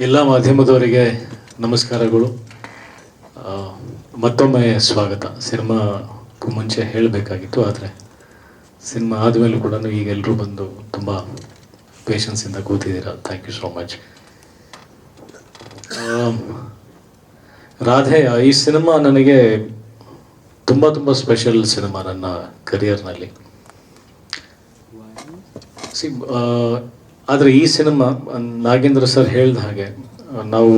ಎಲ್ಲ ಮಾಧ್ಯಮದವರಿಗೆ ನಮಸ್ಕಾರಗಳು. ಮತ್ತೊಮ್ಮೆ ಸ್ವಾಗತ. ಸಿನಿಮಾಕ್ಕೂ ಮುಂಚೆ ಹೇಳಬೇಕಾಗಿತ್ತು, ಆದರೆ ಸಿನಿಮಾ ಆದಮೇಲೂ ಕೂಡ ಈಗ ಎಲ್ಲರೂ ಬಂದು ತುಂಬ ಪೇಷನ್ಸಿಂದ ಕೂತಿದ್ದೀರಾ. Thank you so much. ರಾಧೆಯ ಈ ಸಿನಿಮಾ ನನಗೆ ತುಂಬ ತುಂಬ ಸ್ಪೆಷಲ್ ಸಿನಿಮಾ ನನ್ನ ಕರಿಯರ್ನಲ್ಲಿ. ಆದರೆ ಈ ಸಿನಿಮಾ ನಾಗೇಂದ್ರ ಸರ್ ಹೇಳಿದ ಹಾಗೆ ನಾವು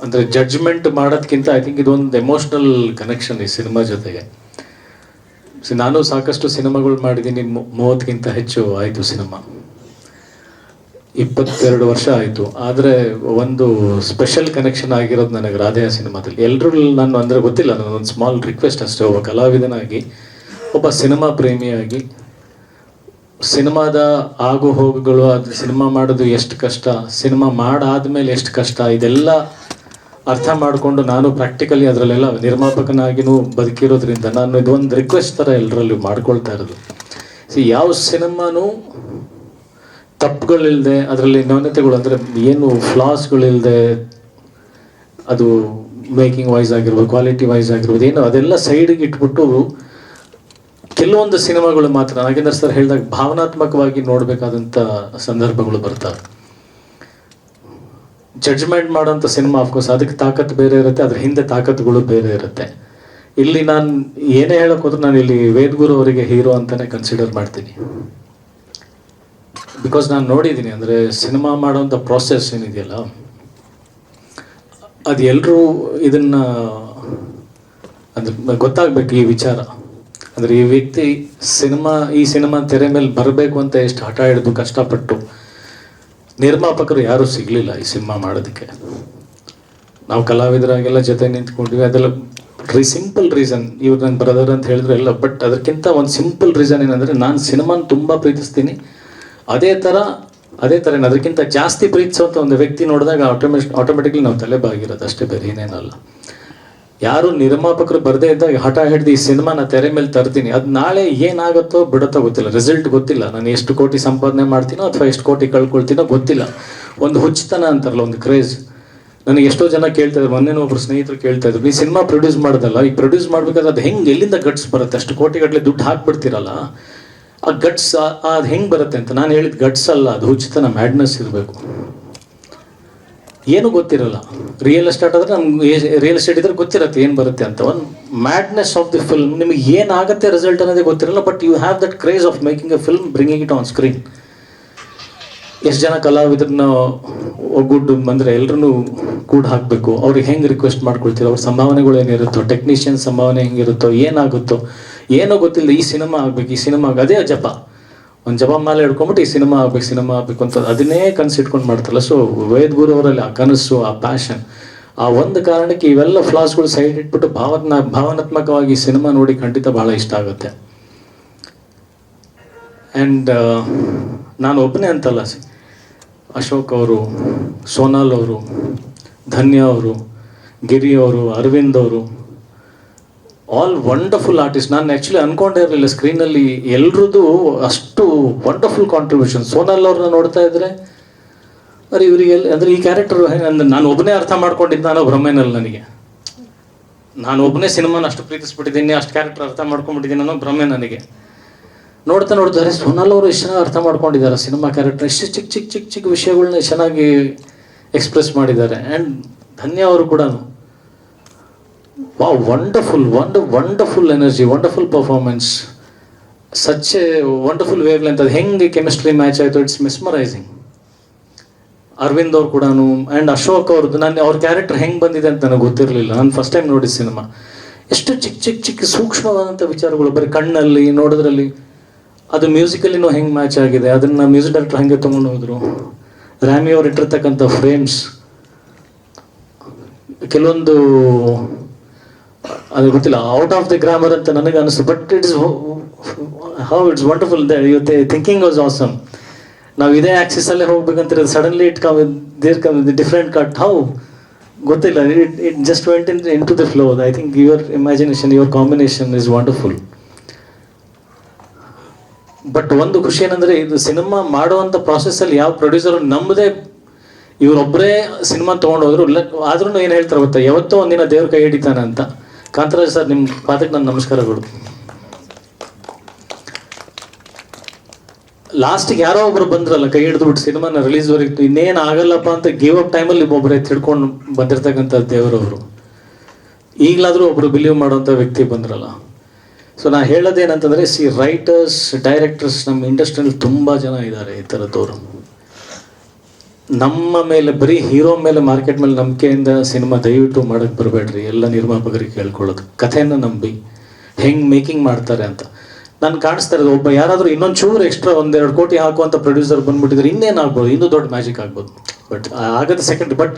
ಅಂದರೆ ಜಡ್ಜ್ಮೆಂಟ್ ಮಾಡೋದಕ್ಕಿಂತ ಐ ಥಿಂಕ್ ಇದೊಂದು ಎಮೋಷ್ನಲ್ ಕನೆಕ್ಷನ್ ಈ ಸಿನಿಮಾ ಜೊತೆಗೆ. ನಾನು ಸಾಕಷ್ಟು ಸಿನಿಮಾಗಳು ಮಾಡಿದ್ದೀನಿ, 30ಕ್ಕಿಂತ ಹೆಚ್ಚು ಆಯಿತು ಸಿನಿಮಾ, 22 ವರ್ಷ ಆಯಿತು. ಆದರೆ ಒಂದು ಸ್ಪೆಷಲ್ ಕನೆಕ್ಷನ್ ಆಗಿರೋದು ನನಗೆ ರಾಧೆಯ ಸಿನಿಮಾದಲ್ಲಿ. ಎಲ್ಲರೂ ನಾನು ಅಂದರೆ ಗೊತ್ತಿಲ್ಲ, ನಾನೊಂದು ಸ್ಮಾಲ್ ರಿಕ್ವೆಸ್ಟ್ ಅಷ್ಟೇ, ಒಬ್ಬ ಕಲಾವಿದನಾಗಿ, ಒಬ್ಬ ಸಿನಿಮಾ ಪ್ರೇಮಿಯಾಗಿ, ಸಿನಿಮಾದ ಆಗು ಹೋಗುಗಳು, ಅದು ಸಿನಿಮಾ ಮಾಡೋದು ಎಷ್ಟು ಕಷ್ಟ, ಸಿನಿಮಾ ಮಾಡಾದ್ಮೇಲೆ ಎಷ್ಟು ಕಷ್ಟ, ಇದೆಲ್ಲ ಅರ್ಥ ಮಾಡಿಕೊಂಡು ನಾನು ಪ್ರಾಕ್ಟಿಕಲಿ ಅದರಲ್ಲೆಲ್ಲ ನಿರ್ಮಾಪಕನಾಗಿನೂ ಬದುಕಿರೋದ್ರಿಂದ ನಾನು ಇದೊಂದು ರಿಕ್ವೆಸ್ಟ್ ಥರ ಎಲ್ಲರಲ್ಲೂ ಮಾಡ್ಕೊಳ್ತಾ ಇರೋದು. ಯಾವ ಸಿನಿಮಾನೂ ತಪ್ಪುಗಳಿಲ್ಲದೆ, ಅದರಲ್ಲಿ ನ್ಯೂನತೆಗಳು ಅಂದರೆ ಏನು ಫ್ಲಾಸ್ಗಳಿಲ್ಲದೆ, ಅದು ಮೇಕಿಂಗ್ ವೈಸ್ ಆಗಿರ್ಬೋದು, ಕ್ವಾಲಿಟಿ ವೈಸ್ ಆಗಿರ್ಬೋದು, ಏನು ಅದೆಲ್ಲ ಸೈಡಿಗೆ ಇಟ್ಬಿಟ್ಟು ಕೆಲವೊಂದು ಸಿನಿಮಾಗಳು ಮಾತ್ರ ನಾಗೇಂದ್ರ ಸರ್ ಹೇಳಿದಾಗ ಭಾವನಾತ್ಮಕವಾಗಿ ನೋಡಬೇಕಾದಂಥ ಸಂದರ್ಭಗಳು ಬರ್ತವೆ. ಜಡ್ಜ್ಮೆಂಟ್ ಮಾಡೋಂಥ ಸಿನಿಮಾ ಅಫ್ಕೋರ್ಸ್ ಅದಕ್ಕೆ ತಾಕತ್ತು ಬೇರೆ ಇರುತ್ತೆ, ಅದ್ರ ಹಿಂದೆ ತಾಕತ್ತುಗಳು ಬೇರೆ ಇರುತ್ತೆ. ಇಲ್ಲಿ ನಾನು ಏನೇ ಹೇಳೋಕೆ ಹೋದ್ರೆ ನಾನು ಇಲ್ಲಿ ವೇದಗುರು ಅವರಿಗೆ ಹೀರೋ ಅಂತಲೇ ಕನ್ಸಿಡರ್ ಮಾಡ್ತೀನಿ. ಬಿಕಾಸ್ ನಾನು ನೋಡಿದ್ದೀನಿ, ಅಂದರೆ ಸಿನಿಮಾ ಮಾಡೋಂಥ ಪ್ರಾಸೆಸ್ ಏನಿದೆಯಲ್ಲ, ಅದು ಎಲ್ಲರೂ ಇದನ್ನು ಅಂದ್ರೆ ಗೊತ್ತಾಗಬೇಕು ಈ ವಿಚಾರ. ಅಂದರೆ ಈ ವ್ಯಕ್ತಿ ಈ ಸಿನಿಮಾ ತೆರೆ ಮೇಲೆ ಬರಬೇಕು ಅಂತ ಎಷ್ಟು ಹಠ ಹಿಡಿದು ಕಷ್ಟಪಟ್ಟು, ನಿರ್ಮಾಪಕರು ಯಾರೂ ಸಿಗಲಿಲ್ಲ ಈ ಸಿನಿಮಾ ಮಾಡೋದಕ್ಕೆ. ನಾವು ಕಲಾವಿದರಾಗೆಲ್ಲ ಜೊತೆ ನಿಂತ್ಕೊಂಡಿವಿ, ಅದೆಲ್ಲ ಸಿಂಪಲ್ ರೀಸನ್. ಇವ್ರು ನನ್ನ ಬ್ರದರ್ ಅಂತ ಹೇಳಿದ್ರು ಎಲ್ಲ, ಬಟ್ ಅದಕ್ಕಿಂತ ಒಂದು ಸಿಂಪಲ್ ರೀಸನ್ ಏನಂದರೆ ನಾನು ಸಿನಿಮಾನ ತುಂಬ ಪ್ರೀತಿಸ್ತೀನಿ. ಅದೇ ಥರ ಅದಕ್ಕಿಂತ ಜಾಸ್ತಿ ಪ್ರೀತಿಸೋಂಥ ಒಂದು ವ್ಯಕ್ತಿ ನೋಡಿದಾಗ ಆಟೋಮೆಟಿಕ್ಲಿ ನಾವು ತಲೆ ಬಾಗಿರೋದು ಅಷ್ಟೇ, ಬೇರೆ ಏನೇನಲ್ಲ. ಯಾರು ನಿರ್ಮಾಪಕರು ಬರದೇ ಇದ್ದಾಗ ಹಠ ಹಿಡ್ದು ಈ ಸಿನಿಮಾನ ತೆರೆ ಮೇಲೆ ತರ್ತೀನಿ, ಅದು ನಾಳೆ ಏನಾಗುತ್ತೋ ಬಿಡುತ್ತೋ ಗೊತ್ತಿಲ್ಲ, ರಿಸಲ್ಟ್ ಗೊತ್ತಿಲ್ಲ, ನಾನು ಎಷ್ಟು ಕೋಟಿ ಸಂಪಾದನೆ ಮಾಡ್ತೀನೋ ಅಥವಾ ಎಷ್ಟು ಕೋಟಿ ಕಳ್ಕೊಳ್ತೀನೋ ಗೊತ್ತಿಲ್ಲ. ಒಂದು ಹುಚ್ಚತನ ಅಂತಾರಲ್ಲ, ಒಂದು ಕ್ರೇಜ್. ನನಗೆ ಎಷ್ಟೋ ಜನ ಕೇಳ್ತಾ ಇದ್ರು, ಮೊನ್ನೆ ಒಬ್ಬರು ಸ್ನೇಹಿತರು ಕೇಳ್ತಾ ಇದ್ರು, ನೀ ಸಿನಿಮಾ ಪ್ರೊಡ್ಯೂಸ್ ಮಾಡೋದಲ್ಲ, ಈಗ ಪ್ರೊಡ್ಯೂಸ್ ಮಾಡ್ಬೇಕಾದ್ರೆ ಅದು ಹೆಂಗೆ, ಎಲ್ಲಿಂದ ಗಟ್ಸ್ ಬರುತ್ತೆ, ಅಷ್ಟು ಕೋಟಿಗಟ್ಟಲೆ ದುಡ್ಡು ಹಾಕ್ಬಿಡ್ತೀರಲ್ಲ, ಆ ಗಟ್ಸ್ ಅದು ಹೆಂಗೆ ಬರುತ್ತೆ ಅಂತ. ನಾನು ಹೇಳಿದ ಗಟ್ಸ್ ಅಲ್ಲ, ಅದು ಹುಚ್ಚತನ, ಮ್ಯಾಡ್ನೆಸ್ ಇರಬೇಕು. ಏನೂ ಗೊತ್ತಿರಲ್ಲ. ರಿಯಲ್ ಎಸ್ಟೇಟ್ ಆದರೆ ನಮ್ಗೆ ರಿಯಲ್ ಎಸ್ಟೇಟ್ ಇದ್ರೆ ಗೊತ್ತಿರುತ್ತೆ ಏನು ಬರುತ್ತೆ ಅಂತ. ಒಂದು ಮ್ಯಾಡ್ನೆಸ್ ಆಫ್ ದಿ ಫಿಲ್ಮ್, ನಿಮಗೆ ಏನಾಗುತ್ತೆ ರಿಸಲ್ಟ್ ಅನ್ನೋದೇ ಗೊತ್ತಿರಲ್ಲ, but you have that craze of making a film, bringing it on screen. ಎಷ್ಟು ಜನ ಕಲಾವಿದರನ್ನ ಒಗ್ಗೂಡು ಅಂದರೆ ಎಲ್ಲರೂ ಕೂಡ ಹಾಕಬೇಕು, ಅವ್ರಿಗೆ ಹೆಂಗೆ ರಿಕ್ವೆಸ್ಟ್ ಮಾಡ್ಕೊಳ್ತೀರೋ, ಅವ್ರ ಸಂಭಾವನೆಗಳು ಏನಿರುತ್ತೋ, ಟೆಕ್ನಿಷಿಯನ್ ಸಂಭಾವನೆ ಹೆಂಗಿರುತ್ತೋ, ಏನಾಗುತ್ತೋ ಏನೋ ಗೊತ್ತಿಲ್ಲ, ಈ ಸಿನಿಮಾ ಆಗಬೇಕು, ಈ ಸಿನಿಮಾ ಅದೇ ಜಪ, ಒಂದು ಜಪ ಮಾಲೆ ಹಿಡ್ಕೊಂಬಿಟ್ಟು ಈ ಸಿನಿಮಾ ಆಗಬೇಕು ಅಂತ ಅದನ್ನೇ ಕನಸು ಇಟ್ಕೊಂಡು ಮಾಡ್ತಾರಲ್ಲ. ಸೊ ವೇದಗುರು ಅವರಲ್ಲಿ ಆ ಕನಸು, ಆ ಪ್ಯಾಷನ್, ಆ ಒಂದು ಕಾರಣಕ್ಕೆ ಇವೆಲ್ಲ ಫ್ಲಾಸ್ಗಳು ಸೈಡ್ ಇಟ್ಬಿಟ್ಟು ಭಾವನಾತ್ಮಕವಾಗಿ ಸಿನಿಮಾ ನೋಡಿ ಖಂಡಿತ ಭಾಳ ಇಷ್ಟ ಆಗುತ್ತೆ. ಆ್ಯಂಡ್ ನಾನು ಒಬ್ಬನೇ ಅಂತಲ್ಲ, ಅಶೋಕ್ ಅವರು, ಸೋನಾಲ್ ಅವರು, ಧನ್ಯ ಅವರು, ಗಿರಿ ಅವರು, ಅರವಿಂದ್ ಅವರು, ಆಲ್ ವಂಡರ್ಫುಲ್ ಆರ್ಟಿಸ್ಟ್. ನಾನು ಆ್ಯಕ್ಚುಲಿ ಅನ್ಕೊಂಡೇ ಇರಲಿಲ್ಲ ಸ್ಕ್ರೀನಲ್ಲಿ ಎಲ್ರದ್ದು ಅಷ್ಟು ವಂಡರ್ಫುಲ್ ಕಾಂಟ್ರಿಬ್ಯೂಷನ್. ಸೋನಾಲ್ ಅವ್ರನ್ನ ನೋಡ್ತಾ ಇದ್ರೆ ಅರೆ ಇವರಿಗೆ ಅಂದರೆ ಈ ಕ್ಯಾರೆಕ್ಟರ್ ಅಂದರೆ ನಾನು ಒಬ್ಬನೇ ಅರ್ಥ ಮಾಡ್ಕೊಂಡಿದ್ದು ಅನ್ನೋ ಭ್ರಮೆನಲ್ಲಿ ನನಗೆ. ನಾನು ಒಬ್ಬನೇ ಸಿನಿಮಾನ ಅಷ್ಟು ಪ್ರೀತಿಸ್ಬಿಟ್ಟಿದ್ದೀನಿ, ಅಷ್ಟು ಕ್ಯಾರೆಕ್ಟರ್ ಅರ್ಥ ಮಾಡ್ಕೊಂಡ್ಬಿಟ್ಟಿದ್ದೀನಿ ಅನ್ನೋ ಭ್ರಮೆ ನನಗೆ. ನೋಡ್ತಾ ಅರೆ ಸೋನಾಲ್ ಅವರು ಎಷ್ಟು ಚೆನ್ನಾಗಿ ಅರ್ಥ ಮಾಡ್ಕೊಂಡಿದ್ದಾರೆ ಸಿನಿಮಾ ಕ್ಯಾರೆಕ್ಟರ್, ಎಷ್ಟು ಚಿಕ್ಕ ವಿಷಯಗಳನ್ನ ಚೆನ್ನಾಗಿ ಎಕ್ಸ್ಪ್ರೆಸ್ ಮಾಡಿದ್ದಾರೆ. ಆ್ಯಂಡ್ ಧನ್ಯ ಅವರು ಕೂಡ wow, wonderful energy, wonderful performance, such A wonderful wave length. ಅದು ಹೆಂಗೆ ಕೆಮಿಸ್ಟ್ರಿ ಮ್ಯಾಚ್ ಆಯಿತು, ಇಟ್ಸ್ ಮೆಸ್ಮರೈಸಿಂಗ್. ಅರವಿಂದ್ ಅವ್ರು ಕೂಡ, ಆ್ಯಂಡ್ ಅಶೋಕ್ ಅವ್ರದ್ದು, ಅವ್ರ ಕ್ಯಾರೆಕ್ಟರ್ ಹೆಂಗೆ ಬಂದಿದೆ ಅಂತ ನನಗೆ ಗೊತ್ತಿರಲಿಲ್ಲ. ನಾನು ಫಸ್ಟ್ ಟೈಮ್ ನೋಡಿದ ಸಿನಿಮಾ. ಎಷ್ಟು ಚಿಕ್ಕ ಸೂಕ್ಷ್ಮವಾದಂಥ ವಿಚಾರಗಳು ಬರೀ ಕಣ್ಣಲ್ಲಿ ನೋಡೋದ್ರಲ್ಲಿ, ಅದು ಮ್ಯೂಸಿಕಲ್ಲಿನೂ ಹೆಂಗೆ ಮ್ಯಾಚ್ ಆಗಿದೆ, ಅದನ್ನು ಮ್ಯೂಸಿಕ್ ಡೈರೆಕ್ಟರ್ ಹಾಗೆ ತೊಗೊಂಡು ಹೋದರು. ರಾಮಿ ಅವ್ರು ಇಟ್ಟಿರ್ತಕ್ಕಂಥ ಫ್ರೇಮ್ಸ್, ಕೆಲವೊಂದು ಅದು ಗೊತ್ತಿಲ್ಲ, ಔಟ್ ಆಫ್ ದಿ ಗ್ರಾಮರ್ ಅಂತ ನನಗೆ ಅನಿಸ್ತು, but it's it's wonderful. Thinking was awesome. ನಾವು ಇದೇ ಆಕ್ಸಿಸಲ್ಲೇ ಹೋಗ್ಬೇಕಂತ ಸಡನ್ಲಿ ಡಿಫ್ರೆಂಟ್ ಕಟ್, ಹೌ ಗೊತ್ತಿಲ್ಲ, it just went into the flow. I think your imagination, your combination is wonderful. But ಒಂದು ಖುಷಿ ಏನಂದರೆ, ಇದು ಸಿನಿಮಾ ಮಾಡುವಂಥ ಪ್ರಾಸೆಸ್ಸಲ್ಲಿ ಯಾವ ಪ್ರೊಡ್ಯೂಸರು ನಮ್ಮದೇ ಇವರೊಬ್ಬರೇ ಸಿನಿಮಾ ತೊಗೊಂಡೋದ್ರು. ಆದ್ರೂ ಏನು ಹೇಳ್ತಾರೆ ಗೊತ್ತಾ, ಯಾವತ್ತೋ ಒಂದಿನ ದೇವ್ರ ಕೈ ಹಿಡಿತಾನೆ ಅಂತ. ಕಾಂತರಾಜ್ ಸರ್, ನಿಮ್ಮ ಪಾದಕ್ಕೆ ನನ್ನ ನಮಸ್ಕಾರಗಳು. ಲಾಸ್ಟಿಗೆ ಯಾರೋ ಒಬ್ರು ಬಂದ್ರಲ್ಲ, ಕೈ ಹಿಡಿದ್ಬಿಟ್ಟು ಸಿನಿಮಾನ ರಿಲೀಸ್ವರೆಗೆ ಇನ್ನೇನು ಆಗಲ್ಲಪ್ಪ ಅಂತ ಗಿವ್ ಅಪ್ ಟೈಮಲ್ಲಿ ಒಬ್ಬರೇ ತಿಳ್ಕೊಂಡು ಬಂದಿರ್ತಕ್ಕಂಥ ದೇವರವರು. ಈಗಲಾದರೂ ಒಬ್ರು ಬಿಲೀವ್ ಮಾಡೋಂಥ ವ್ಯಕ್ತಿ ಬಂದ್ರಲ್ಲ. ಸೊ ನಾ ಹೇಳೋದೇನಂತಂದರೆ, ರೈಟರ್ಸ್, ಡೈರೆಕ್ಟರ್ಸ್ ನಮ್ಮ ಇಂಡಸ್ಟ್ರಿಯಲ್ಲಿ ತುಂಬ ಜನ ಇದ್ದಾರೆ ಈ ಥರದವರು. ನಮ್ಮ ಮೇಲೆ ಬರೀ ಹೀರೋ ಮೇಲೆ, ಮಾರ್ಕೆಟ್ ಮೇಲೆ ನಂಬಿಕೆಯಿಂದ ಸಿನಿಮಾ ದಯವಿಟ್ಟು ಮಾಡೋಕ್ಕೆ ಬರಬೇಡ್ರಿ. ಎಲ್ಲ ನಿರ್ಮಾಪಕರಿಗೆ ಕೇಳ್ಕೊಳ್ಳೋದು, ಕಥೆಯನ್ನು ನಂಬಿ ಹೆಂಗೆ ಮೇಕಿಂಗ್ ಮಾಡ್ತಾರೆ ಅಂತ. ನಾನು ಕಾಣಿಸ್ತಾ ಇರೋದು, ಒಬ್ಬ ಯಾರಾದರೂ ಇನ್ನೊಂದು ಚೂರು ಎಕ್ಸ್ಟ್ರಾ 1-2 ಕೋಟಿ ಹಾಕುವಂಥ ಪ್ರೊಡ್ಯೂಸರ್ ಬಂದ್ಬಿಟ್ಟಿದ್ರೆ ಇನ್ನೇನು ಆಗ್ಬೋದು, ಇನ್ನೂ ದೊಡ್ಡ ಮ್ಯಾಜಿಕ್ ಆಗ್ಬೋದು. ಬಟ್ ಆಗದ ಸೆಕೆಂಡ್. ಬಟ್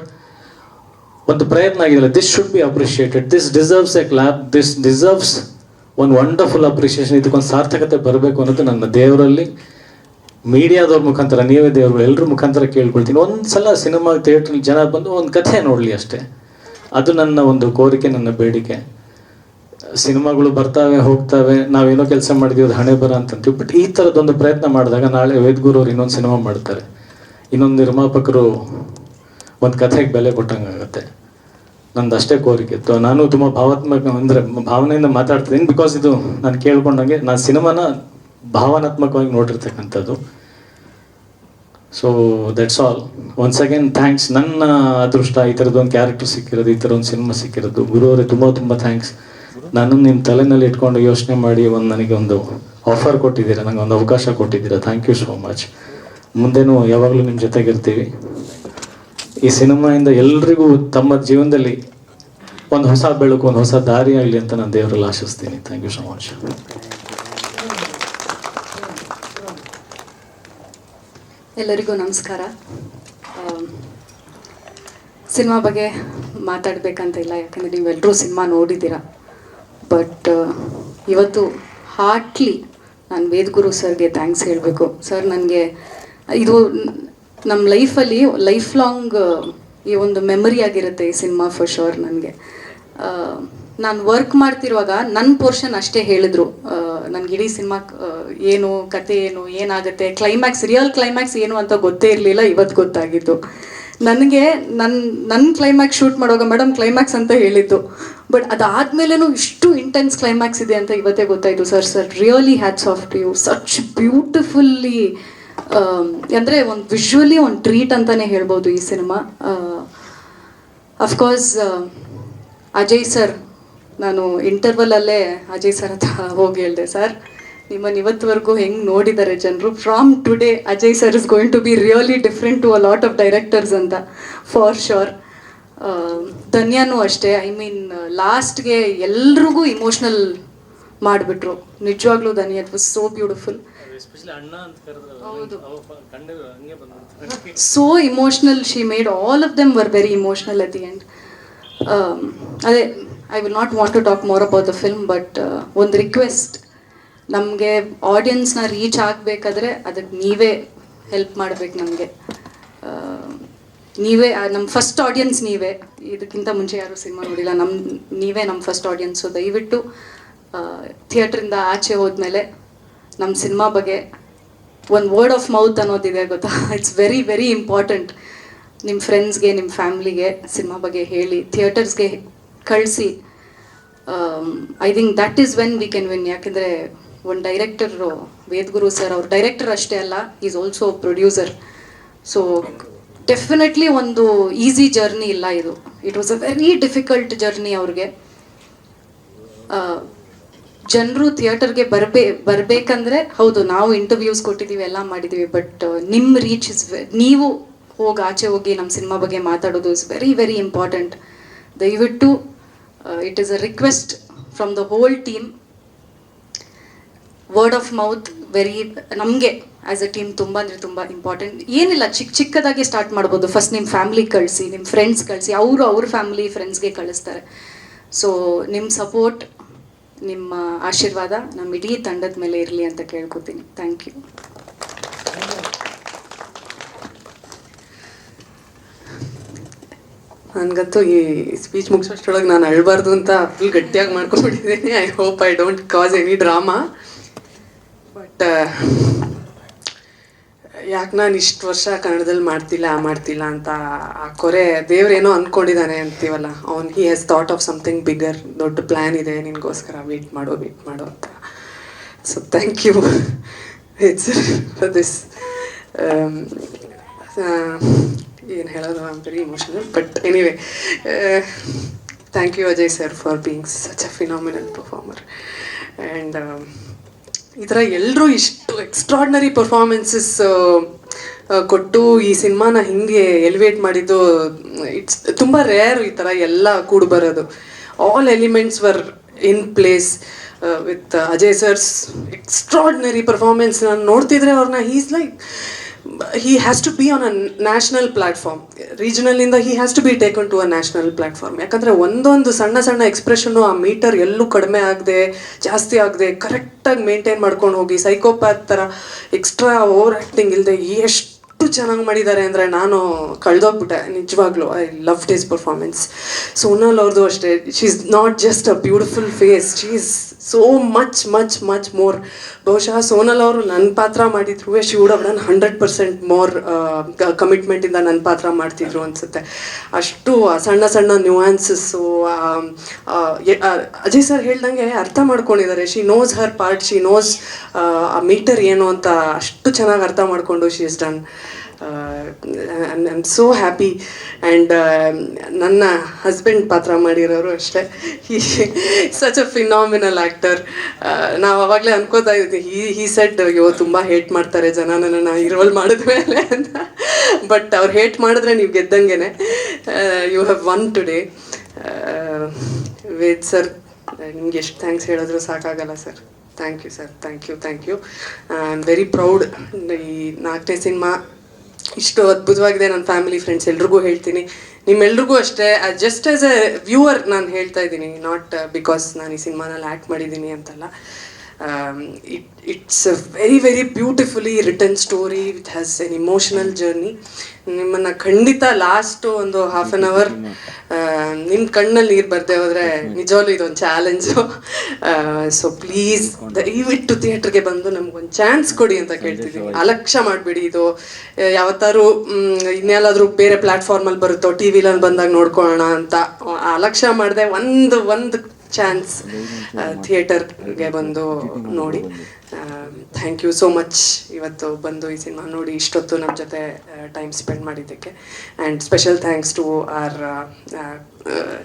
ಒಂದು ಪ್ರಯತ್ನ ಆಗಿಲ್ಲ. This should be appreciated. This deserves A clap. This deserves ಒಂದು ವಂಡರ್ಫುಲ್ ಅಪ್ರಿಷಿಯೇಷನ್. ಇದಕ್ಕೊಂದು ಸಾರ್ಥಕತೆ ಬರಬೇಕು ಅನ್ನೋದು ನನ್ನ ದೇವರಲ್ಲಿ, ಮೀಡಿಯಾದವ್ರ ಮುಖಾಂತರ, ನೀವೇ ದೇವರು, ಎಲ್ಲರ ಮುಖಾಂತರ ಕೇಳ್ಕೊಳ್ತೀನಿ. ಒಂದು ಸಲ ಸಿನಿಮಾ ಥಿಯೇಟ್ರಲ್ಲಿ ಜನ ಬಂದು ಒಂದು ಕಥೆ ನೋಡಲಿ ಅಷ್ಟೇ. ಅದು ನನ್ನ ಒಂದು ಕೋರಿಕೆ, ನನ್ನ ಬೇಡಿಕೆ. ಸಿನಿಮಾಗಳು ಬರ್ತಾವೆ ಹೋಗ್ತವೆ, ನಾವೇನೋ ಕೆಲಸ ಮಾಡಿದೀವಿ, ಅದು ಹಣೆ ಬರ ಅಂತಂತೀವಿ. ಬಟ್ ಈ ಥರದ್ದೊಂದು ಪ್ರಯತ್ನ ಮಾಡಿದಾಗ ನಾಳೆ ವೇದಗುರು ಅವ್ರು ಇನ್ನೊಂದು ಸಿನಿಮಾ ಮಾಡ್ತಾರೆ, ಇನ್ನೊಂದು ನಿರ್ಮಾಪಕರು ಒಂದು ಕಥೆಗೆ ಬೆಲೆ ಕೊಟ್ಟಂಗಾಗತ್ತೆ. ನಂದು ಅಷ್ಟೇ ಕೋರಿಕೆ ಇತ್ತು. ನಾನು ತುಂಬ ಭಾವಾತ್ಮಕ ಅಂದರೆ ಭಾವನೆಯಿಂದ ಮಾತಾಡ್ತಿದ್ದೀನಿ. ಬಿಕಾಸ್ ಇದು ನಾನು ಕೇಳ್ಕೊಂಡಂಗೆ ನಾನು ಸಿನಿಮಾನ ಭಾವನಾತ್ಮಕವಾಗಿ ನೋಡಿರ್ತಕ್ಕಂಥದ್ದು. So that's all. Once again thanks. ನನ್ನ ಅದೃಷ್ಟ ಈ ಥರದ್ದೊಂದು ಕ್ಯಾರೆಕ್ಟರ್ ಸಿಕ್ಕಿರೋದು, ಈ ಥರ ಒಂದು ಸಿನಿಮಾ ಸಿಕ್ಕಿರೋದು. ಗುರು ಅವರೇ ತುಂಬ ತುಂಬ ಥ್ಯಾಂಕ್ಸ್. ನಾನು ನಿಮ್ಮ ತಲೆನಲ್ಲಿ ಇಟ್ಕೊಂಡು ಯೋಚನೆ ಮಾಡಿ ನನಗೆ ಒಂದು ಆಫರ್ ಕೊಟ್ಟಿದ್ದೀರಾ, ನನಗೆ ಒಂದು ಅವಕಾಶ ಕೊಟ್ಟಿದ್ದೀರಾ. Thank you so much. ಮುಂದೆನೂ ಯಾವಾಗಲೂ ನಿಮ್ಮ ಜೊತೆಗಿರ್ತೀವಿ. ಈ ಸಿನಿಮಾಯಿಂದ ಎಲ್ರಿಗೂ ತಮ್ಮ ಜೀವನದಲ್ಲಿ ಒಂದು ಹೊಸ ಬೆಳಕು, ಒಂದು ಹೊಸ ದಾರಿ ಆಗಲಿ ಅಂತ ನಾನು ದೇವರಲ್ಲಿ ಆಶಿಸ್ತೀನಿ. Thank you so much. ಎಲ್ಲರಿಗೂ ನಮಸ್ಕಾರ. ಸಿನಿಮಾ ಬಗ್ಗೆ ಮಾತಾಡಬೇಕಂತ ಇಲ್ಲ, ಯಾಕಂದರೆ ನೀವೆಲ್ಲರೂ ಸಿನಿಮಾ ನೋಡಿದ್ದೀರಾ. ಬಟ್ ಇವತ್ತು ಹಾರ್ಟ್ಲಿ ನಾನು ವೇದಗುರು ಸರ್ಗೆ ಥ್ಯಾಂಕ್ಸ್ ಹೇಳಬೇಕು. ಸರ್, ನನಗೆ ಇದು ನಮ್ಮ ಲೈಫಲ್ಲಿ ಲೈಫ್ ಲಾಂಗ್ ಈ ಒಂದು ಮೆಮರಿ ಆಗಿರುತ್ತೆ ಈ ಸಿನಿಮಾ ಫಾರ್ ಶೋರ್. ನನಗೆ ನಾನು ವರ್ಕ್ ಮಾಡ್ತಿರುವಾಗ ನನ್ನ ಪೋರ್ಷನ್ ಅಷ್ಟೇ ಹೇಳಿದ್ರು. ನನಗೆ ಇಡೀ ಸಿನಿಮಾ ಏನು ಕತೆ, ಏನು ಏನಾಗುತ್ತೆ, ಕ್ಲೈಮ್ಯಾಕ್ಸ್, ರಿಯಲ್ ಕ್ಲೈಮ್ಯಾಕ್ಸ್ ಏನು ಅಂತ ಗೊತ್ತೇ ಇರಲಿಲ್ಲ. ಇವತ್ತು ಗೊತ್ತಾಗಿದ್ದು ನನಗೆ. ನನ್ನ ಕ್ಲೈಮ್ಯಾಕ್ಸ್ ಶೂಟ್ ಮಾಡುವಾಗ ಮೇಡಮ್ ಕ್ಲೈಮ್ಯಾಕ್ಸ್ ಅಂತ ಹೇಳಿದ್ದು. ಬಟ್ ಅದಾದಮೇಲೆನೂ ಇಷ್ಟು ಇಂಟೆನ್ಸ್ ಕ್ಲೈಮ್ಯಾಕ್ಸ್ ಇದೆ ಅಂತ ಇವತ್ತೇ ಗೊತ್ತಾಯಿತು. Sir really hats off to you. Such beautifully, ಅಂದರೆ ಒಂದು ವಿಜುವಲಿ ಒಂದು ಟ್ರೀಟ್ ಅಂತಲೇ ಹೇಳ್ಬೋದು ಈ ಸಿನಿಮಾ. ಅಫ್ಕೋರ್ಸ್ ಅಜಯ್ ಸರ್, ನಾನು ಇಂಟರ್ವಲಲ್ಲೇ ಅಜಯ್ ಸರ್ ಹತ್ರ ಹೋಗಿ ಹೇಳಿದೆ, ಸರ್ ನಿಮ್ಮನ್ನು ಇವತ್ತುವರೆಗೂ ಹೆಂಗೆ ನೋಡಿದ್ದಾರೆ ಜನರು, from today Ajay sir is going to be really different to a lot of directors ಅಂತ, ಫಾರ್ ಶೋರ್. ಧನ್ಯನೂ ಅಷ್ಟೇ. ಐ ಮೀನ್ ಲಾಸ್ಟ್ಗೆ ಎಲ್ರಿಗೂ ಇಮೋಷ್ನಲ್ ಮಾಡಿಬಿಟ್ರು. ನಿಜವಾಗ್ಲೂ Dhanya, it was so beautiful. So emotional, she made all of them were very emotional at the end. ಅದೇ, I will not want to talk more about the film. But ಒಂದು request, ನಮಗೆ ಆಡಿಯನ್ಸ್ನ reach ಆಗಬೇಕಾದ್ರೆ ಅದಕ್ಕೆ ನೀವೇ help ಮಾಡಬೇಕು. ನಮಗೆ ನೀವೇ ನಮ್ಮ ಫಸ್ಟ್ ಆಡಿಯನ್ಸ್. ನೀವೇ, ಇದಕ್ಕಿಂತ ಮುಂಚೆ ಯಾರೂ ಸಿನಿಮಾ ನೋಡಿಲ್ಲ, ನೀವೇ ನಮ್ಮ ಫಸ್ಟ್ ಆಡಿಯನ್ಸು. ದಯವಿಟ್ಟು ಥಿಯೇಟ್ರಿಂದ ಆಚೆ ಹೋದ್ಮೇಲೆ ನಮ್ಮ ಸಿನಿಮಾ ಬಗ್ಗೆ ಒಂದು ವರ್ಡ್ ಆಫ್ ಮೌತ್ ಅನ್ನೋದಿದೆ ಗೊತ್ತಾ, ಇಟ್ಸ್ ವೆರಿ ವೆರಿ ಇಂಪಾರ್ಟೆಂಟ್. ನಿಮ್ಮ ಫ್ರೆಂಡ್ಸ್ಗೆ, ನಿಮ್ಮ ಫ್ಯಾಮ್ಲಿಗೆ ಸಿನಿಮಾ ಬಗ್ಗೆ ಹೇಳಿ, ಥಿಯೇಟರ್ಸ್ಗೆ ಕಳಿಸಿ. I think that is when we can win. ಯಾಕೆಂದರೆ ಒಂದು ಡೈರೆಕ್ಟರು, ವೇದಗುರು ಸರ್, ಅವ್ರು ಡೈರೆಕ್ಟರ್ ಅಷ್ಟೇ ಅಲ್ಲ, is also producer. So definitely ಒಂದು ಈಸಿ ಜರ್ನಿ ಇಲ್ಲ ಇದು. It was a very difficult journey ಅವ್ರಿಗೆ. ಜನರು ಥಿಯೇಟರ್ಗೆ ಬರಬೇಕಂದ್ರೆ, ಹೌದು ನಾವು ಇಂಟರ್ವ್ಯೂಸ್ ಕೊಟ್ಟಿದ್ದೀವಿ, ಎಲ್ಲ ಮಾಡಿದ್ದೀವಿ. ಬಟ್ ನಿಮ್ಮ ರೀಚ್ ಇಸ್, ನೀವು ಆಚೆ ಹೋಗಿ ನಮ್ಮ ಸಿನಿಮಾ ಬಗ್ಗೆ ಮಾತಾಡೋದು ಇಸ್ ವೆರಿ ವೆರಿ ಇಂಪಾರ್ಟೆಂಟ್. ದಯವಿಟ್ಟು it is a request from the whole team. Word of mouth very, ನಮಗೆ ಆ್ಯಸ್ ಅ ಟೀಮ್ ತುಂಬ ಅಂದರೆ ತುಂಬ ಇಂಪಾರ್ಟೆಂಟ್. ಏನಿಲ್ಲ, ಚಿಕ್ಕದಾಗಿ ಸ್ಟಾರ್ಟ್ ಮಾಡ್ಬೋದು. ಫಸ್ಟ್ ನಿಮ್ಮ ಫ್ಯಾಮ್ಲಿಗೆ ಕಳಿಸಿ, ನಿಮ್ಮ ಫ್ರೆಂಡ್ಸ್ ಕಳಿಸಿ, ಅವ್ರ ಫ್ಯಾಮಿಲಿ ಫ್ರೆಂಡ್ಸ್ಗೆ ಕಳಿಸ್ತಾರೆ. ಸೊ ನಿಮ್ಮ ಸಪೋರ್ಟ್, ನಿಮ್ಮ ಆಶೀರ್ವಾದ ನಮ್ಮ ಇಡೀ ತಂಡದ ಮೇಲೆ ಇರಲಿ ಅಂತ ಕೇಳ್ಕೊತೀನಿ. Thank you. ನನಗಂತೂ ಈ ಸ್ಪೀಚ್ ಮುಗಿಸೋಷ್ಟರೊಳಗೆ ನಾನು ಅಳಬಾರ್ದು ಅಂತ ಫುಲ್ ಗಟ್ಟಿಯಾಗಿ ಮಾಡ್ಕೊಂಡ್ಬಿಟ್ಟಿದ್ದೀನಿ. I hope I don't cause any drama. But ಯಾಕೆ ನಾನು ಇಷ್ಟು ವರ್ಷ ಕನ್ನಡದಲ್ಲಿ ಮಾಡ್ತಿಲ್ಲ ಅಂತ ಆ ಕೊರೆ ದೇವ್ರೇನೋ ಅಂದ್ಕೊಂಡಿದ್ದಾನೆ ಅಂತೀವಲ್ಲ, ಅವ್ನು he has thought of something bigger, ದೊಡ್ಡ ಪ್ಲ್ಯಾನ್ ಇದೆ ನಿನಗೋಸ್ಕರ, ವೇಟ್ ಮಾಡು ಅಂತ. So thank you it's for this. ಏನು ಹೇಳೋದು, I am very emotional, but anyway thank you Ajay sir for being such a phenomenal performer. And ಈ ಥರ ಎಲ್ಲರೂ ಇಷ್ಟು ಎಕ್ಸ್ಟ್ರಾರ್ಡ್ನರಿ ಪರ್ಫಾರ್ಮೆನ್ಸಸ್ ಕೊಟ್ಟು ಈ ಸಿನಿಮಾನ ಹಿಂಗೆ ಎಲಿವೇಟ್ ಮಾಡಿದ್ದು, ಇಟ್ಸ್ ತುಂಬ ರೇರ್ ಈ ಥರ ಎಲ್ಲ ಕೂಡಿ ಬರೋದು. All elements were in place with Ajay sir's extraordinary performance. ನಾನು ನೋಡ್ತಿದ್ರೆ ಅವ್ರನ್ನ he has to be on a national platform. ರೀಜನಲಿಂದ he has to be taken to a national platform. ಯಾಕಂದರೆ ಒಂದೊಂದು ಸಣ್ಣ ಎಕ್ಸ್ಪ್ರೆಷನ್ನು ಆ ಮೀಟರ್ ಎಲ್ಲೂ ಕಡಿಮೆ ಆಗದೆ ಜಾಸ್ತಿ ಆಗದೆ ಕರೆಕ್ಟಾಗಿ ಮೇಂಟೈನ್ ಮಾಡ್ಕೊಂಡು ಹೋಗಿ ಸೈಕೋಪ್ಯಾತ್ ಥರ ಎಕ್ಸ್ಟ್ರಾ ಓವರ್ ಆ್ಯಕ್ಟಿಂಗ್ ಇಲ್ಲದೆ ಎಷ್ಟು ಚೆನ್ನಾಗಿ ಮಾಡಿದ್ದಾರೆ ಅಂದರೆ ನಾನು ಕಳೆದೋಗ್ಬಿಟ್ಟೆ ನಿಜವಾಗ್ಲೂ. I loved his performance. Sonal ಅವ್ರದ್ದು ಅಷ್ಟೇ, she is not just a beautiful face, she is so much more. ಬಹುಶಃ ಸೋನಲ್ ಅವರು ನನ್ನ ಪಾತ್ರ ಮಾಡಿದ್ರು she would have done 100% more ಕಮಿಟ್ಮೆಂಟಿಂದ ನನ್ನ ಪಾತ್ರ ಮಾಡ್ತಿದ್ರು ಅನಿಸುತ್ತೆ. ಅಷ್ಟು ಸಣ್ಣ ನ್ಯೂಯಾನ್ಸಸ್ಸು ಅಜಯ್ ಸರ್ ಹೇಳ್ದಂಗೆ ಅರ್ಥ ಮಾಡ್ಕೊಂಡಿದ್ದಾರೆ. She nose Har part, she nose ಆ ಮೀಟರ್ ಏನು ಅಂತ ಅಷ್ಟು ಚೆನ್ನಾಗಿ ಅರ್ಥ ಮಾಡಿಕೊಂಡು she is done. I am so happy. And ನನ್ನ ಹಸ್ಬೆಂಡ್ ಪಾತ್ರ ಮಾಡಿರೋರು ಅಷ್ಟೇ, ಸಚ್ ಅ ಫಿನಾಮಿನಲ್ ಆ್ಯಕ್ಟರ್. ನಾವು ಅವಾಗಲೇ ಅನ್ಕೋತಾ ಇದ್ವಿ, ಹಿ ಸೆಡ್ ಅಯ್ಯೋ ತುಂಬ ಹೇಟ್ ಮಾಡ್ತಾರೆ ಜನ ನನ್ನನ್ನು ಹೀರೋಲ್ ಮಾಡಿದ್ಮೇಲೆ ಅಂತ. ಬಟ್ ಅವ್ರು ಹೇಟ್ ಮಾಡಿದ್ರೆ ನೀವು ಗೆದ್ದಂಗೆ. You have won today. Ved sir, ನಿಮ್ಗೆ ಎಷ್ಟು ಥ್ಯಾಂಕ್ಸ್ ಹೇಳಿದ್ರು ಸಾಕಾಗಲ್ಲ sir. Thank you sir, thank you. I am very proud. ಈ 4ನೇ ಸಿನಿಮಾ ಇಷ್ಟು ಅದ್ಭುತವಾಗಿದೆ. ನನ್ನ ಫ್ಯಾಮಿಲಿ ಫ್ರೆಂಡ್ಸ್ ಎಲ್ರಿಗೂ ಹೇಳ್ತೀನಿ, ನಿಮ್ಮೆಲ್ರಿಗೂ ಅಷ್ಟೇ. ಜಸ್ಟ್ ಆ್ಯಸ್ ಎ ವ್ಯೂವರ್ ನಾನು ಹೇಳ್ತಾ ಇದ್ದೀನಿ, ನಾಟ್ ಬಿಕಾಸ್ ನಾನು ಈ ಸಿನಿಮಾನಲ್ಲಿ ಆ್ಯಕ್ಟ್ ಮಾಡಿದ್ದೀನಿ ಅಂತಲ್ಲ. It's a very beautifully written story with has an emotional journey. ನಿಮ್ಮನ್ನು ಖಂಡಿತ ಲಾಸ್ಟು ಒಂದು ಹಾಫ್ ಆನ್ ಅವರ್ ನಿಮ್ಮ ಕಣ್ಣಲ್ಲಿ ನೀರು ಬರದೆ ಹೋದರೆ ನಿಜವಾಗ್ಲೂ ಇದೊಂದು ಚಾಲೆಂಜು. ಸೊ ಪ್ಲೀಸ್ ದಯವಿಟ್ಟು ಥಿಯೇಟ್ರಿಗೆ ಬಂದು ನಮಗೊಂದು ಚಾನ್ಸ್ ಕೊಡಿ ಅಂತ ಕೇಳ್ತಿದ್ದೀನಿ. ಅಲಕ್ಷ್ಯ ಮಾಡಿಬಿಡಿ. ಇದು ಯಾವತ್ತಾರು ಇನ್ನೆಲ್ಲಾದರೂ ಬೇರೆ ಪ್ಲ್ಯಾಟ್ಫಾರ್ಮಲ್ಲಿ ಬರುತ್ತೋ, ಟಿ ವಿಲಲ್ಲಿ ಬಂದಾಗ ನೋಡ್ಕೊಳ್ಳೋಣ ಅಂತ ಅಲಕ್ಷ್ಯ ಮಾಡಿದೆ. ಒಂದು ಚಾನ್ಸ್ ಥಿಯೇಟರ್ಗೆ ಬಂದು ನೋಡಿ. ಥ್ಯಾಂಕ್ ಯು ಸೋ ಮಚ್ ಇವತ್ತು ಬಂದು ಈ ಸಿನಿಮಾ ನೋಡಿ ಇಷ್ಟೊತ್ತು ನಮ್ಮ ಜೊತೆ ಟೈಮ್ ಸ್ಪೆಂಡ್ ಮಾಡಿದ್ದಕ್ಕೆ. And special thanks to our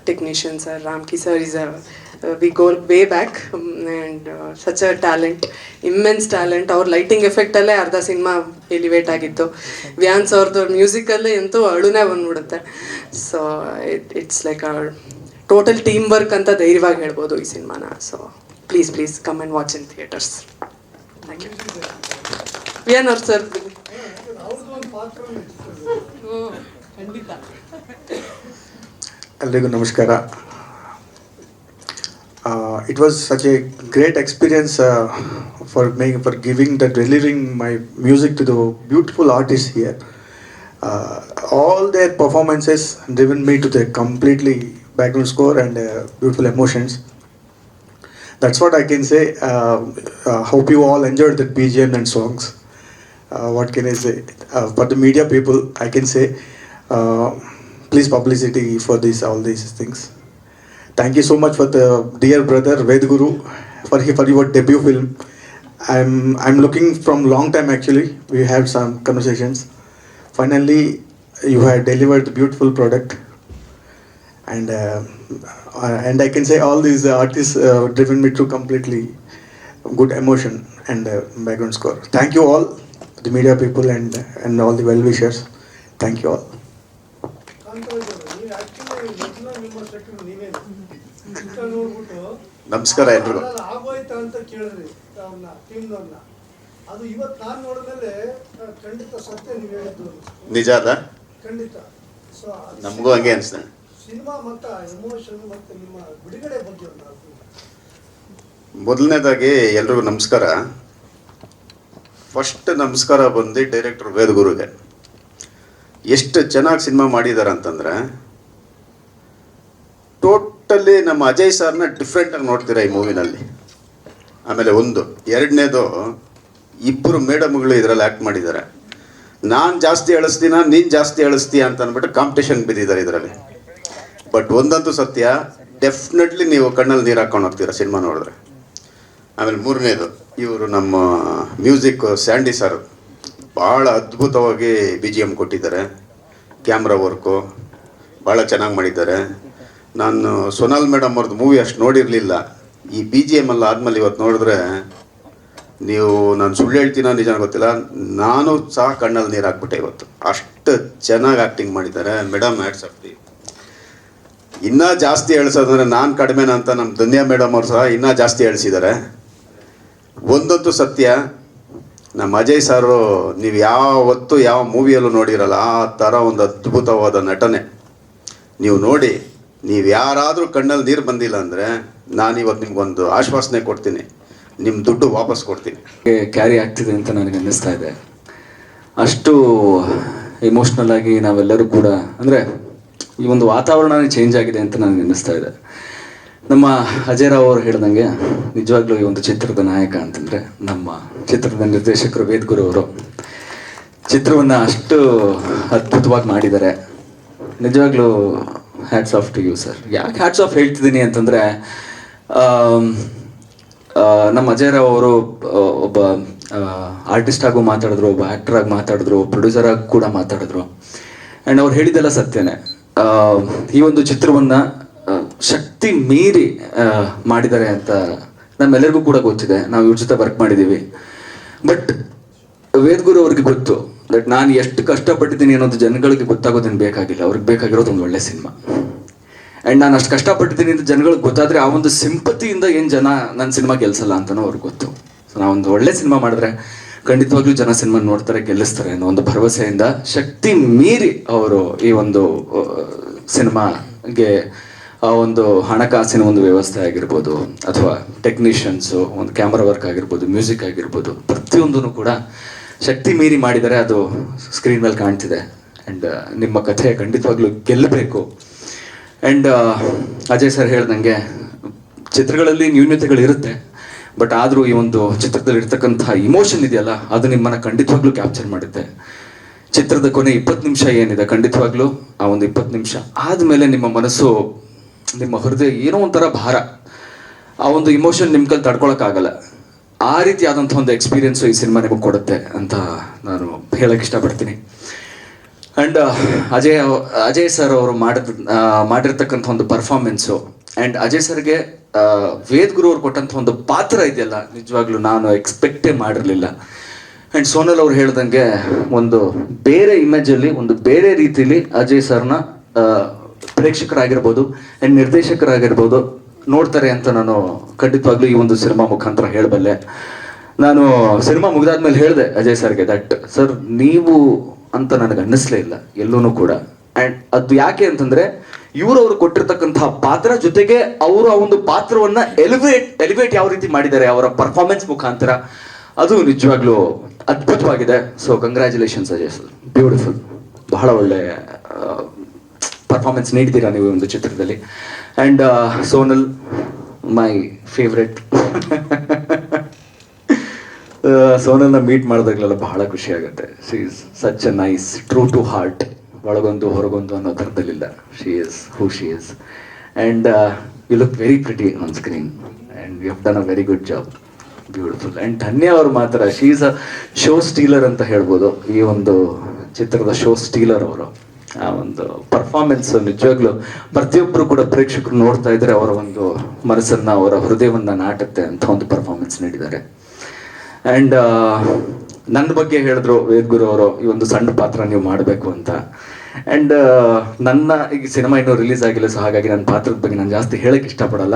technician sir. Ramki sir is we go way back and such a talent, immense talent. ಅವ್ರ ಲೈಟಿಂಗ್ ಎಫೆಕ್ಟಲ್ಲೇ ಅರ್ಧ ಸಿನಿಮಾ ಎಲಿವೇಟ್ ಆಗಿತ್ತು. ವ್ಯಾನ್ಸ್ ಅವ್ರದ್ದು ಮ್ಯೂಸಿಕಲ್ಲೇ ಅಂತೂ ಅಳುನೇ ಬಂದ್ಬಿಡುತ್ತೆ. So it's like a total team work ಅಂತ ಧೈರ್ಯವಾಗಿ ಹೇಳ್ಬೋದು ಈ ಸಿನಿಮಾನ. So please come and watch in theatres. Thank you. Viyaan ಅವ್ರ ಸರ್. ಎಲ್ರಿಗೂ ನಮಸ್ಕಾರ. It was such a great experience for delivering my music to the beautiful artists here. All their performances driven me to the completely background score and beautiful emotions. That's what I can say. Hope you all enjoyed the BGM and songs. What can I say? For the media people, I can say, please publicity for all these things. Thank you so much for the dear brother Ved Guru for your debut film. I'm looking from long time actually. We had some conversations. Finally, you have delivered the beautiful product. And I can say all these artists driven me to completely good emotion and background score. Thank you all, the media people and all the well wishers. Thank you all. ನಮಸ್ಕಾರ ಎಲ್ರಿಗೂ. ಆಗೋಯ್ತಾ ಅಂತ ಕೇಳಿದ್ರಿ ಟೀಮ್ನವ್ರನ್ನ, ಅದು ಇವತ್ತು ನಾನು ನೋಡಿದ್ಮೇಲೆ ಖಂಡಿತ ಸತ್ಯ ನೀವು ಹೇಳಿದ್ದು ನಿಜ ಅದ, ಖಂಡಿತ. ಸೊ ನಮಗೂ ಹಂಗೆ ಅನಿಸ್ತದೆ. ಸಿನಿಮಾ ಮತ್ತು ಎಮೋಷನ್ ಮತ್ತು ನಿಮ್ಮ ಬಿಡುಗಡೆ ಬಗ್ಗೆ ಮೊದಲನೇದಾಗಿ ಎಲ್ರಿಗೂ ನಮಸ್ಕಾರ. ಫಸ್ಟ್ ನಮಸ್ಕಾರ ಬಂದು ಡೈರೆಕ್ಟರ್ ವೇದ್ ಗುರುಗೆ. ಎಷ್ಟು ಚೆನ್ನಾಗಿ ಸಿನಿಮಾ ಮಾಡಿದ್ದಾರೆ ಅಂತಂದರೆ, ಟೋಟಲಿ ನಮ್ಮ ಅಜಯ್ ಸರ್ನ ಡಿಫ್ರೆಂಟಾಗಿ ನೋಡ್ತೀರಾ ಈ ಮೂವಿನಲ್ಲಿ. ಆಮೇಲೆ ಎರಡನೇದು, ಇಬ್ಬರು ಮೇಡಮ್ಗಳು ಇದರಲ್ಲಿ ಆ್ಯಕ್ಟ್ ಮಾಡಿದ್ದಾರೆ. ನಾನು ಜಾಸ್ತಿ ಎಳಿಸ್ತೀನ ನೀನು ಜಾಸ್ತಿ ಎಳಿಸ್ತೀಯ ಅಂತ ಅಂದ್ಬಿಟ್ಟು ಕಾಂಪಿಟೇಷನ್ ಬಿದ್ದಿದ್ದಾರೆ ಇದರಲ್ಲಿ. ಬಟ್ ಒಂದಂತೂ ಸತ್ಯ, ಡೆಫಿನೆಟ್ಲಿ ನೀವು ಕಣ್ಣಲ್ಲಿ ನೀರು ಹಾಕೊಂಡು ಹೋಗ್ತೀರಾ ಸಿನಿಮಾ ನೋಡಿದ್ರೆ. ಆಮೇಲೆ ಮೂರನೇದು, ಇವರು ನಮ್ಮ ಮ್ಯೂಸಿಕ್ ಸ್ಯಾಂಡಿ ಸರ್ ಭಾಳ ಅದ್ಭುತವಾಗಿ BGM ಕೊಟ್ಟಿದ್ದಾರೆ. ಕ್ಯಾಮ್ರಾ ವರ್ಕು ಭಾಳ ಚೆನ್ನಾಗಿ ಮಾಡಿದ್ದಾರೆ. ನಾನು ಸೋನಾಲ್ ಮೇಡಮ್ ಅವ್ರದ್ದು ಮೂವಿ ಅಷ್ಟು ನೋಡಿರಲಿಲ್ಲ. ಈ BGM ಎಲ್ಲ ಆದಮೇಲೆ ಇವತ್ತು ನೋಡಿದ್ರೆ ನೀವು, ನಾನು ಸುಳ್ಳು ಹೇಳ್ತೀನೋ ನಿಜ ಗೊತ್ತಿಲ್ಲ, ನಾನು ಸಹ ಕಣ್ಣಲ್ಲಿ ನೀರು ಹಾಕ್ಬಿಟ್ಟೆ ಇವತ್ತು. ಅಷ್ಟು ಚೆನ್ನಾಗಿ ಆ್ಯಕ್ಟಿಂಗ್ ಮಾಡಿದ್ದಾರೆ ಮೇಡಮ್. Hats off the. ಇನ್ನೂ ಜಾಸ್ತಿ ಎಳ್ಸೋದಂದ್ರೆ ನಾನು ಕಡಿಮೆನ ಅಂತ ನಮ್ಮ ಧನ್ಯಾ ಮೇಡಮ್ ಅವ್ರು ಸಹ ಇನ್ನೂ ಜಾಸ್ತಿ ಎಳ್ಸಿದ್ದಾರೆ. ಒಂದಂತೂ ಸತ್ಯ, ನಮ್ಮ ಅಜಯ್ ಸಾರು ನೀವು ಯಾವತ್ತೂ ಯಾವ ಮೂವಿಯಲ್ಲೂ ನೋಡಿರಲ್ಲ ಆ ಥರ ಒಂದು ಅದ್ಭುತವಾದ ನಟನೆ. ನೀವು ನೋಡಿ, ನೀವು ಯಾರಾದರೂ ಕಣ್ಣಲ್ಲಿ ನೀರು ಬಂದಿಲ್ಲ ಅಂದರೆ ನಾನಿವತ್ತು ನಿಮ್ಗೊಂದು ಆಶ್ವಾಸನೆ ಕೊಡ್ತೀನಿ, ನಿಮ್ಮ ದುಡ್ಡು ವಾಪಸ್ ಕೊಡ್ತೀನಿ. ಕ್ಯಾರಿ ಆಗ್ತಿದೆ ಅಂತ ನನಗೆ ಅನ್ನಿಸ್ತಾ ಇದೆ. ಅಷ್ಟು ಎಮೋಷ್ನಲ್ ಆಗಿ ನಾವೆಲ್ಲರೂ ಕೂಡ, ಅಂದರೆ ಈ ಒಂದು ವಾತಾವರಣನೇ ಚೇಂಜ್ ಆಗಿದೆ ಅಂತ ನನಗೆ ಅನ್ನಿಸ್ತಾ ಇದೆ. ನಮ್ಮ ಅಜಯ್ ರಾವ್ ಅವರು ಹೇಳ್ದಂಗೆ ನಿಜವಾಗ್ಲೂ ಈ ಒಂದು ಚಿತ್ರದ ನಾಯಕ ಅಂತಂದರೆ ನಮ್ಮ ಚಿತ್ರದ ನಿರ್ದೇಶಕರು ವೇದ್ ಗುರು ಅವರು. ಚಿತ್ರವನ್ನು ಅಷ್ಟು ಅದ್ಭುತವಾಗಿ ಮಾಡಿದ್ದಾರೆ. ನಿಜವಾಗ್ಲೂ hats off to you sir. ಯಾಕೆ ಹ್ಯಾಟ್ಸ್ ಆಫ್ ಹೇಳ್ತಿದ್ದೀನಿ ಅಂತಂದರೆ, ನಮ್ಮ ಅಜಯ್ ರಾವ್ ಅವರು ಒಬ್ಬ ಆರ್ಟಿಸ್ಟ್ ಆಗು ಮಾತಾಡಿದ್ರು, ಒಬ್ಬ ಆ್ಯಕ್ಟರ್ ಆಗಿ ಮಾತಾಡಿದ್ರು, ಪ್ರೊಡ್ಯೂಸರ್ ಆಗಿ ಕೂಡ ಮಾತಾಡಿದ್ರು. ಆ್ಯಂಡ್ ಅವ್ರು ಹೇಳಿದ್ದೆಲ್ಲ ಸತ್ಯನೇ. ಈ ಒಂದು ಚಿತ್ರವನ್ನು ಶಕ್ತಿ ಮೀರಿ ಮಾಡಿದ್ದಾರೆ ಅಂತ ನಮ್ಮೆಲ್ಲರಿಗೂ ಕೂಡ ಗೊತ್ತಿದೆ. ನಾವು ಇವ್ರ ಜೊತೆ ವರ್ಕ್ ಮಾಡಿದ್ದೀವಿ. ಬಟ್ ವೇದ್ ಗುರು ಅವ್ರಿಗೆ ಗೊತ್ತು ದಟ್ ನಾನು ಎಷ್ಟು ಕಷ್ಟಪಟ್ಟಿದ್ದೀನಿ ಅನ್ನೋದು ಜನಗಳಿಗೆ ಗೊತ್ತಾಗೋದೇನು ಬೇಕಾಗಿಲ್ಲ. ಅವ್ರಿಗೆ ಬೇಕಾಗಿರೋದು ಒಂದು ಒಳ್ಳೆ ಸಿನಿಮಾ. ಆ್ಯಂಡ್ ನಾನು ಅಷ್ಟು ಕಷ್ಟಪಟ್ಟಿದ್ದೀನಿ ಅಂತ ಜನಗಳಿಗೆ ಗೊತ್ತಾದರೆ ಆ ಒಂದು ಸಿಂಪತಿಯಿಂದ ಏನು ಜನ ನನ್ನ ಸಿನಿಮಾ ಗೆಲ್ಸಲ್ಲ ಅಂತಲೂ ಅವ್ರಿಗೆ ಗೊತ್ತು. ಸೊ ನಾವೊಂದು ಒಳ್ಳೆ ಸಿನಿಮಾ ಮಾಡಿದ್ರೆ ಖಂಡಿತವಾಗ್ಲೂ ಜನ ಸಿನಿಮಾ ನೋಡ್ತಾರೆ, ಗೆಲ್ಲಿಸ್ತಾರೆ ಅನ್ನೋ ಒಂದು ಭರವಸೆಯಿಂದ ಶಕ್ತಿ ಮೀರಿ ಅವರು ಈ ಒಂದು ಸಿನಿಮಾಗೆ ಆ ಒಂದು ಹಣಕಾಸಿನ ಒಂದು ವ್ಯವಸ್ಥೆ ಆಗಿರ್ಬೋದು, ಅಥವಾ ಟೆಕ್ನಿಷಿಯನ್ಸು, ಒಂದು ಕ್ಯಾಮ್ರಾ ವರ್ಕ್ ಆಗಿರ್ಬೋದು, ಮ್ಯೂಸಿಕ್ ಆಗಿರ್ಬೋದು, ಪ್ರತಿಯೊಂದೂ ಕೂಡ ಶಕ್ತಿ ಮೀರಿ ಮಾಡಿದರೆ ಅದು ಸ್ಕ್ರೀನ್ ಮೇಲೆ ಕಾಣ್ತಿದೆ. ಆ್ಯಂಡ್ ನಿಮ್ಮ ಕಥೆ ಖಂಡಿತವಾಗ್ಲೂ ಗೆಲ್ಲಬೇಕು. ಆ್ಯಂಡ್ ಅಜಯ್ ಸರ್ ಹೇಳ್ದಂಗೆ ಚಿತ್ರಗಳಲ್ಲಿ ನ್ಯೂನ್ಯತೆಗಳಿರುತ್ತೆ, ಬಟ್ ಆದರೂ ಈ ಒಂದು ಚಿತ್ರದಲ್ಲಿ ಇರ್ತಕ್ಕಂಥ ಇಮೋಷನ್ ಇದೆಯಲ್ಲ, ಅದು ನಿಮ್ಮನ್ನು ಖಂಡಿತವಾಗ್ಲೂ ಕ್ಯಾಪ್ಚರ್ ಮಾಡುತ್ತೆ. ಚಿತ್ರದ ಕೊನೆ 20 ನಿಮಿಷ ಏನಿದೆ, ಖಂಡಿತವಾಗ್ಲೂ ಆ ಒಂದು 20 ನಿಮಿಷ ಆದಮೇಲೆ ನಿಮ್ಮ ಮನಸ್ಸು, ನಿಮ್ಮ ಹೃದಯ ಏನೋ ಒಂಥರ ಭಾರ, ಆ ಒಂದು ಇಮೋಷನ್ ನಿಮ್ಮ ಕೈಲಿ ತಡ್ಕೊಳಕ್ಕಾಗಲ್ಲ. ಆ ರೀತಿಯಾದಂಥ ಒಂದು ಎಕ್ಸ್ಪೀರಿಯೆನ್ಸು ಈ ಸಿನಿಮಾ ನಿಮಗೆ ಕೊಡುತ್ತೆ ಅಂತ ನಾನು ಹೇಳಕ್ಕೆ ಇಷ್ಟಪಡ್ತೀನಿ. ಆ್ಯಂಡ್ ಅಜಯ್ ಸರ್ ಅವರು ಮಾಡಿರ್ತಕ್ಕಂಥ ಒಂದು ಪರ್ಫಾರ್ಮೆನ್ಸು, ಆ್ಯಂಡ್ ಅಜಯ್ ಸರ್ಗೆ ವೇದ್ ಗುರು ಅವ್ರು ಕೊಟ್ಟಂಥ ಒಂದು ಪಾತ್ರ ಇದೆಯಲ್ಲ, ನಿಜವಾಗ್ಲೂ ನಾನು ಎಕ್ಸ್ಪೆಕ್ಟೇ ಮಾಡಿರಲಿಲ್ಲ. ಆ್ಯಂಡ್ ಸೋನಲ್ ಅವ್ರು ಹೇಳ್ದಂಗೆ ಒಂದು ಬೇರೆ ಇಮೇಜಲ್ಲಿ, ಒಂದು ಬೇರೆ ರೀತಿಲಿ ಅಜಯ್ ಸರ್ನ ಪ್ರೇಕ್ಷಕರಾಗಿರ್ಬೋದು ಆ್ಯಂಡ್ ನಿರ್ದೇಶಕರಾಗಿರ್ಬೋದು ನೋಡ್ತಾರೆ ಅಂತ ನಾನು ಖಂಡಿತವಾಗ್ಲೂ ಈ ಒಂದು ಸಿನಿಮಾ ಮುಖಾಂತರ ಹೇಳಬಲ್ಲೆ. ನಾನು ಸಿನಿಮಾ ಮುಗಿದಾದ್ಮೇಲೆ ಹೇಳಿದೆ ಅಜಯ್ ಸರ್ಗೆ ದಟ್ ಸರ್ ನೀವು ಅಂತ ನನಗೆ ಅನ್ನಿಸ್ಲೇ ಇಲ್ಲ ಎಲ್ಲೂ ಕೂಡ. ಆ್ಯಂಡ್ ಅದು ಯಾಕೆ ಅಂತಂದರೆ ಇವರು ಕೊಟ್ಟಿರ್ತಕ್ಕಂತಹ ಪಾತ್ರ ಜೊತೆಗೆ ಅವರು ಆ ಒಂದು ಪಾತ್ರವನ್ನು ಎಲಿವೇಟ್ ಯಾವ ರೀತಿ ಮಾಡಿದ್ದಾರೆ ಅವರ ಪರ್ಫಾರ್ಮೆನ್ಸ್ ಮುಖಾಂತರ, ಅದು ನಿಜವಾಗ್ಲೂ ಅದ್ಭುತವಾಗಿದೆ. So congratulations Ajay sir, beautiful. ಬಹಳ ಒಳ್ಳೆ ಪರ್ಫಾರ್ಮೆನ್ಸ್ ನೀಡಿದ್ದೀರಾ ನೀವು ಒಂದು ಚಿತ್ರದಲ್ಲಿ. And Sonal my favourite. ಸೋನಲ್ನ ಮೀಟ್ ಮಾಡಿದಾಗಲೆಲ್ಲ ಬಹಳ ಖುಷಿ ಆಗುತ್ತೆ. She is such a nice, true to heart, ಒಳಗೊಂದು ಹೊರಗೊಂದು ಅನ್ನೋ ಥರದಲ್ಲಿಲ್ಲ. She is who she is. And you look very pretty on screen and you have done a very good job, beautiful. And Dhanya ಅವ್ರ ಮಾತ್ರ she is a show stealer ಅಂತ ಹೇಳ್ಬೋದು. ಈ ಒಂದು ಚಿತ್ರದ ಶೋ ಸ್ಟೀಲರ್ ಅವರು. ಆ ಒಂದು ಪರ್ಫಾರ್ಮೆನ್ಸ್ ನಿಜವಾಗ್ಲೂ ಪ್ರತಿಯೊಬ್ಬರು ಕೂಡ ಪ್ರೇಕ್ಷಕರು ನೋಡ್ತಾ ಇದ್ರೆ ಅವರ ಒಂದು ಮನಸ್ಸನ್ನು, ಅವರ ಹೃದಯವನ್ನು ನಾಟುತ್ತೆ ಅಂತ ಒಂದು ಪರ್ಫಾರ್ಮೆನ್ಸ್ ನೀಡಿದ್ದಾರೆ. ಆ್ಯಂಡ್ ನನ್ನ ಬಗ್ಗೆ ಹೇಳಿದ್ರು ವೇದ್ ಗುರು ಅವರು, ಈ ಒಂದು ಸಣ್ಣ ಪಾತ್ರ ನೀವು ಮಾಡಬೇಕು ಅಂತ. ಆ್ಯಂಡ್ ನನ್ನ ಈಗ ಸಿನಿಮಾ ಇನ್ನೂ ರಿಲೀಸ್ ಆಗಿಲ್ಲ, ಸೊ ಹಾಗಾಗಿ ನನ್ನ ಪಾತ್ರದ ಬಗ್ಗೆ ನಾನು ಜಾಸ್ತಿ ಹೇಳಕ್ಕೆ ಇಷ್ಟಪಡಲ್ಲ.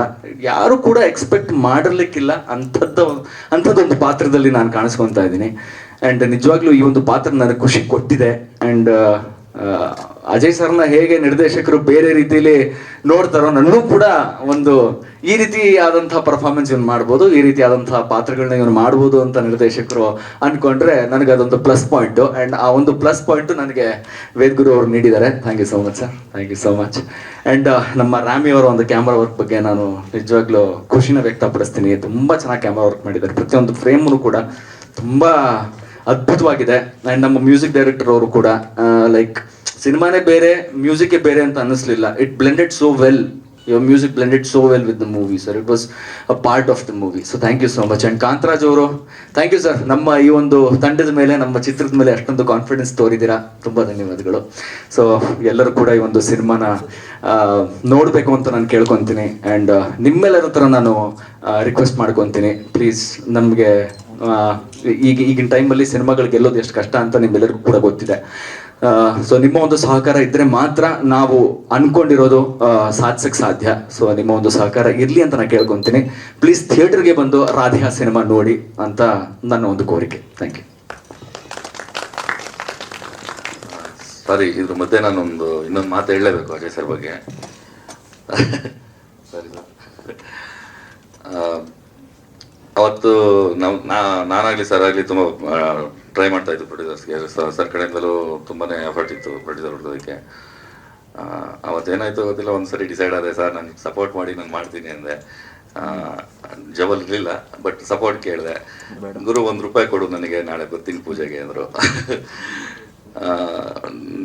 ಯಾರು ಕೂಡ ಎಕ್ಸ್ಪೆಕ್ಟ್ ಮಾಡಿರ್ಲಿಕ್ಕಿಲ್ಲ ಅಂಥದ್ದೊಂದು ಪಾತ್ರದಲ್ಲಿ ನಾನು ಕಾಣಿಸ್ಕೊತಾ ಇದ್ದೀನಿ. ಆ್ಯಂಡ್ ನಿಜವಾಗ್ಲೂ ಈ ಒಂದು ಪಾತ್ರ ನನಗೆ ಖುಷಿ ಕೊಟ್ಟಿದೆ. ಆ್ಯಂಡ್ ಅಜಯ್ ಸರ್ನ ಹೇಗೆ ನಿರ್ದೇಶಕರು ಬೇರೆ ರೀತಿಯಲ್ಲಿ ನೋಡ್ತಾರೋ, ನನಗೂ ಕೂಡ ಒಂದು ಈ ರೀತಿ ಆದಂತಹ ಪರ್ಫಾರ್ಮೆನ್ಸ್ ಇವನು ಮಾಡ್ಬೋದು, ಈ ರೀತಿ ಆದಂತಹ ಪಾತ್ರಗಳನ್ನ ಇವನು ಮಾಡ್ಬೋದು ಅಂತ ನಿರ್ದೇಶಕರು ಅನ್ಕೊಂಡ್ರೆ ನನಗೆ ಅದೊಂದು ಪ್ಲಸ್ ಪಾಯಿಂಟು. ಆ್ಯಂಡ್ ಆ ಒಂದು ಪ್ಲಸ್ ಪಾಯಿಂಟು ನನಗೆ ವೇದ್ ಗುರು ಅವರು ನೀಡಿದ್ದಾರೆ. Thank you so much sir, thank you so much. And ನಮ್ಮ ರಾಮಿ ಅವರ ಒಂದು ಕ್ಯಾಮ್ರಾ ವರ್ಕ್ ಬಗ್ಗೆ ನಾನು ನಿಜವಾಗ್ಲೂ ಖುಷಿನ ವ್ಯಕ್ತಪಡಿಸ್ತೀನಿ. ತುಂಬ ಚೆನ್ನಾಗಿ ಕ್ಯಾಮ್ರಾ ವರ್ಕ್ ಮಾಡಿದ್ದಾರೆ. ಪ್ರತಿಯೊಂದು ಫ್ರೇಮು ಕೂಡ ತುಂಬ ಅದ್ಭುತವಾಗಿದೆ. ಆ್ಯಂಡ್ ನಮ್ಮ ಮ್ಯೂಸಿಕ್ ಡೈರೆಕ್ಟರ್ ಅವರು ಕೂಡ ಲೈಕ್ ಸಿನಿಮಾನೇ ಬೇರೆ ಮ್ಯೂಸಿಕ್ಕೇ ಬೇರೆ ಅಂತ ಅನ್ನಿಸ್ಲಿಲ್ಲ. It blended so well. Your music blended so well with the movie, sir. It was a part of the movie. So thank you so much. And Kantharaj ಅವರು, ಥ್ಯಾಂಕ್ ಯು ಸರ್. ನಮ್ಮ ಈ ಒಂದು ತಂಡದ ಮೇಲೆ, ನಮ್ಮ ಚಿತ್ರದ ಮೇಲೆ ಅಷ್ಟೊಂದು ಕಾನ್ಫಿಡೆನ್ಸ್ ತೋರಿದ್ದೀರಾ. ತುಂಬ ಧನ್ಯವಾದಗಳು. ಸೊ ಎಲ್ಲರೂ ಕೂಡ ಈ ಒಂದು ಸಿನಿಮಾನ ನೋಡಬೇಕು ಅಂತ ನಾನು ಕೇಳ್ಕೊತೀನಿ. ಆ್ಯಂಡ್ ನಿಮ್ಮೆಲ್ಲರ ಹತ್ರ ನಾನು ರಿಕ್ವೆಸ್ಟ್ ಮಾಡ್ಕೊತೀನಿ, ಪ್ಲೀಸ್ ನಮಗೆ ಈಗಿನ ಟೈಮಲ್ಲಿ ಸಿನಿಮಾಗಳು ಗೆಲ್ಲೋದು ಎಷ್ಟು ಕಷ್ಟ ಅಂತ ನಿಮ್ಮೆಲ್ಲರಿಗೂ ಕೂಡ ಗೊತ್ತಿದೆ. ಸೊ ನಿಮ್ಮ ಒಂದು ಸಹಕಾರ ಇದ್ರೆ ಮಾತ್ರ ನಾವು ಅನ್ಕೊಂಡಿರೋದು ಸಾಧಿಸಕ್ಕೆ ಸಾಧ್ಯ. ಸೊ ನಿಮ್ಮ ಒಂದು ಸಹಕಾರ ಇರಲಿ ಅಂತ ನಾನು ಕೇಳ್ಕೊತೀನಿ. ಪ್ಲೀಸ್ ಥಿಯೇಟರ್ಗೆ ಬಂದು ರಾಧಿಕಾ ಸಿನಿಮಾ ನೋಡಿ ಅಂತ ನನ್ನ ಒಂದು ಕೋರಿಕೆ. Thank you. ಸಾರಿ, ಇದ್ರ ಮಧ್ಯೆ ನಾನೊಂದು ಇನ್ನೊಂದು ಮಾತು ಹೇಳಲೇಬೇಕು ಅಜಯ್ ಸರ್ ಬಗ್ಗೆ. ಸರಿ ಸರ್, ಅವತ್ತು ನಾನಾಗಲಿ ಸರ್ ಆಗಲಿ ತುಂಬ ಟ್ರೈ ಮಾಡ್ತಾ ಇದ್ದು ಪ್ರೊಡ್ಯೂಸರ್ಸ್ಗೆ. ಸರ್ ಕಡೆಯಿಂದಲೂ ತುಂಬಾ ಎಫರ್ಟ್ ಇತ್ತು ಪ್ರೊಡ್ಯೂಸರ್ ಹುಡ್ಕೋದಕ್ಕೆ. ಅವತ್ತೇನಾಯಿತು ಗೊತ್ತಿಲ್ಲ, ಒಂದು ಸರಿ ಡಿಸೈಡ್ ಆದೆ, ಸರ್ ನನಗೆ ಸಪೋರ್ಟ್ ಮಾಡಿ ನಾನು ಮಾಡ್ತೀನಿ ಅಂದೆ. ಜಬಲ್ ಇರಲಿಲ್ಲ, ಬಟ್ ಸಪೋರ್ಟ್ ಕೇಳಿದೆ. ಗುರು ₹1 ಕೊಡು ನನಗೆ, ನಾಳೆ ಬರ್ತೀನಿ ಪೂಜೆಗೆ ಅಂದರು.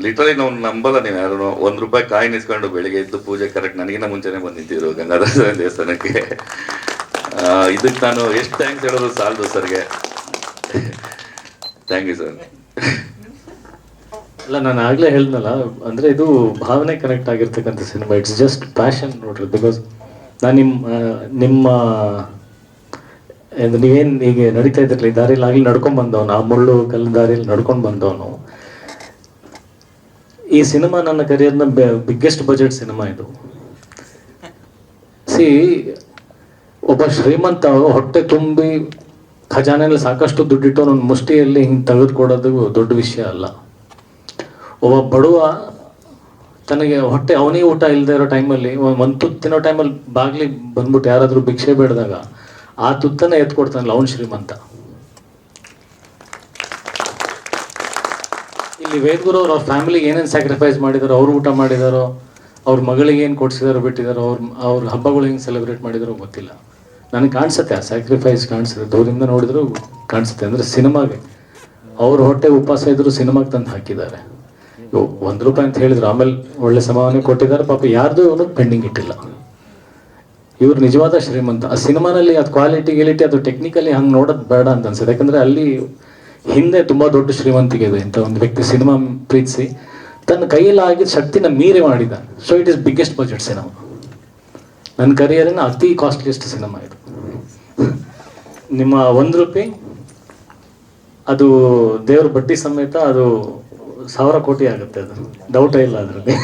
ಲಿಟ್ರಲಿ ನಾವು ನಂಬಲ್ಲ ನೀವು ಯಾರು. ₹1 ಕಾಯಿನ್ ಇಸ್ಕೊಂಡು ಬೆಳಿಗ್ಗೆ ಎದ್ದು ಪೂಜೆ ಕರೆಕ್ಟ್ ನನಗಿನ್ನ ಮುಂಚೆನೇ ಬಂದು ನಿಂತಿದ್ರು ಗಂಗಾಧರ ದೇವಸ್ಥಾನಕ್ಕೆ. ಇದಕ್ಕೆ ನಾನು ಎಷ್ಟು ಥ್ಯಾಂಕ್ಸ್ ಹೇಳೋದು ಸಾಲದು ಸರ್ಗೆ. Thank you sir. ಅಲ್ಲ, ನಾನು ಆಗಲೇ ಹೇಳಿದ್ನಲ್ಲ, ಅಂದರೆ ಇದು ಭಾವನೆ ಕನೆಕ್ಟ್ ಆಗಿರ್ತಕ್ಕಂಥ ಸಿನಿಮಾ. ಇಟ್ಸ್ ಜಸ್ಟ್ ಪ್ಯಾಷನ್ ನೋಡ್ರಿ. ಬಿಕಾಸ್ ನಾನು ನಿಮ್ಮ ನೀವೇನು ಈಗ ನಡೀತಾ ಇದ್ದಿರಲಿಲ್ಲ, ಈ ದಾರಿಯಲ್ಲಿ ಆಗಲಿ ನಡ್ಕೊಂಡು ಬಂದವನು, ಆ ಮುಳ್ಳು ಕಲ್ಲು ದಾರಿಯಲ್ಲಿ ನಡ್ಕೊಂಡು ಬಂದವನು. ಈ ಸಿನಿಮಾ ನನ್ನ ಕರಿಯರ್ನ ಬಿಗ್ಗೆಸ್ಟ್ ಬಜೆಟ್ ಸಿನಿಮಾ ಇದು. ಒಬ್ಬ ಶ್ರೀಮಂತ ಹೊಟ್ಟೆ ತುಂಬಿ ಖಜಾನೆಯಲ್ಲಿ ಸಾಕಷ್ಟು ದುಡ್ಡಿಟ್ಟು ನನ್ನ ಮುಷ್ಟಿಯಲ್ಲಿ ಹಿಂಗೆ ತೆಗೆದುಕೊಡೋದು ದೊಡ್ಡ ವಿಷಯ ಅಲ್ಲ. ಒಬ್ಬ ಬಡವ ತನಗೆ ಹೊಟ್ಟೆ ಅವನಿಗೆ ಊಟ ಇಲ್ಲದೆ ಇರೋ ಟೈಮಲ್ಲಿ, ಒಂದು ತುತ್ತು ತಿನ್ನೋ ಟೈಮಲ್ಲಿ ಬಾಗ್ಲಿಗೆ ಬಂದ್ಬಿಟ್ಟು ಯಾರಾದರೂ ಭಿಕ್ಷೆ ಬೇಡಿದಾಗ ಆ ತುತ್ತನ್ನ ಎತ್ಕೊಡ್ತಾನಲ್ಲ, ಅವನು ಶ್ರೀಮಂತ. ಇಲ್ಲಿ ವೇದಗುರು ಅವ್ರ ಫ್ಯಾಮಿಲಿಗೆ ಏನೇನು ಸ್ಯಾಕ್ರಿಫೈಸ್ ಮಾಡಿದಾರೋ, ಅವ್ರು ಊಟ ಮಾಡಿದಾರೋ, ಅವ್ರ ಮಗಳಿಗೆ ಏನು ಕೊಡ್ಸಿದಾರೋ ಬಿಟ್ಟಿದಾರೋ, ಅವ್ರ ಹಬ್ಬಗಳು ಹೆಂಗೆ ಸೆಲೆಬ್ರೇಟ್ ಮಾಡಿದಾರೋ ಗೊತ್ತಿಲ್ಲ. ನನಗೆ ಕಾಣಿಸುತ್ತೆ ಆ ಸ್ಯಾಕ್ರಿಫೈಸ್, ಕಾಣಿಸುತ್ತೆ ದೂರಿಂದ ನೋಡಿದ್ರು ಕಾಣಿಸುತ್ತೆ. ಅಂದರೆ ಸಿನಿಮಾಗೆ ಅವ್ರ ಹೊಟ್ಟೆ ಉಪವಾಸ ಇದ್ರು ಸಿನಿಮಾಗೆ ತಂದು ಹಾಕಿದ್ದಾರೆ. ₹1 ಅಂತ ಹೇಳಿದ್ರು, ಆಮೇಲೆ ಒಳ್ಳೆ ಸಮಾಧಾನ ಕೊಟ್ಟಿದ್ದಾರೆ. ಪಾಪ ಯಾರ್ದು ಇವನು ಪೆಂಡಿಂಗ್ ಇಟ್ಟಿಲ್ಲ. ಇವ್ರು ನಿಜವಾದ ಶ್ರೀಮಂತ. ಆ ಸಿನಿಮಾನಲ್ಲಿ ಅದು ಕ್ವಾಲಿಟಿ ಗಿಲಿಟಿ ಅದು ಟೆಕ್ನಿಕಲಿ ಹಂಗೆ ನೋಡೋದು ಬೇಡ ಅಂತ ಅನ್ಸುತ್ತೆ. ಯಾಕಂದರೆ ಅಲ್ಲಿ ಹಿಂದೆ ತುಂಬ ದೊಡ್ಡ ಶ್ರೀಮಂತಿಗೆ ಇದೆ. ಇಂಥ ಒಂದು ವ್ಯಕ್ತಿ ಸಿನಿಮಾ ಪ್ರೀತಿಸಿ ತನ್ನ ಕೈಯಲ್ಲಿ ಆಗಿದ್ದ ಶಕ್ತಿನ ಮೀರಿ ಮಾಡಿದ. So it is biggest budget cinema. ನನ್ನ ಕರಿಯರಿನ ಅತಿ ಕಾಸ್ಟ್ಲಿಯೆಸ್ಟ್ ಸಿನಿಮಾ ಇದು. ನಿಮ್ಮ ₹1 ಅದು ದೇವ್ರ ಬಡ್ಡಿ ಸಮೇತ ಅದು 1000 ಕೋಟಿ ಆಗುತ್ತೆ. ಅದು ಡೌಟೇ ಇಲ್ಲ ಅದರಲ್ಲಿ.